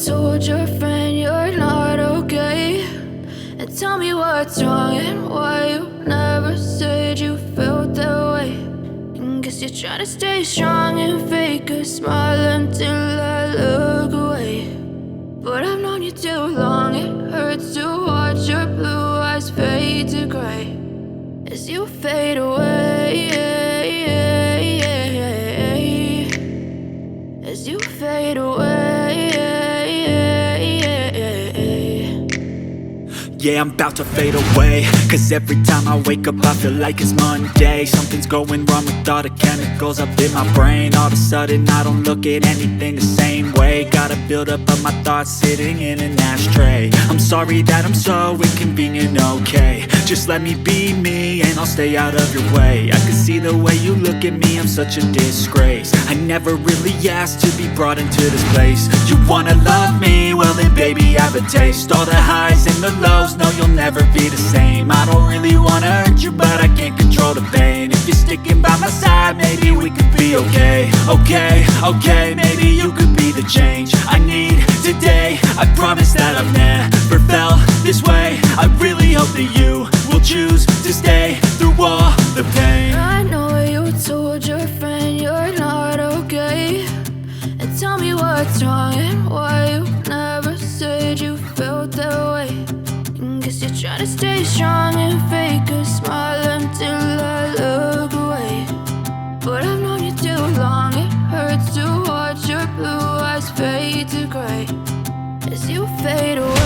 told your friend you're not okay, and tell me what's wrong and why you never said you felt that way. And guess you're trying to stay strong and fake a smile until I look away. But I've known you too long, it hurts to watch your blue eyes fade to gray as you fade away, as you fade away. Yeah, I'm about to fade away, cause every time I wake up I feel like it's Monday. Something's going wrong with all the chemicals up in my brain. All of a sudden I don't look at anything the same way. Gotta build up of my thoughts sitting in an ashtray. I'm sorry that I'm so inconvenient, okay. Just let me be me and I'll stay out of your way. I can see the way you look at me, I'm such a disgrace. I never really asked to be brought into this place. You wanna love me? Well then baby I have a taste. All the highs and the lows, no you'll never be the same. I don't really wanna hurt you but I can't control the pain. If you're sticking by my side maybe we could be okay. Okay, maybe you could be the change I need today. I promise that I've never felt this way. I really hope that you will choose to stay through all the pain. I know you told your friend you're not okay, and tell me what's wrong and why you never said you felt that way. And guess you're trying to stay strong and fake a smile until I look away. But I've known you too long, it hurts to watch your blue eyes fade to gray as you fade away.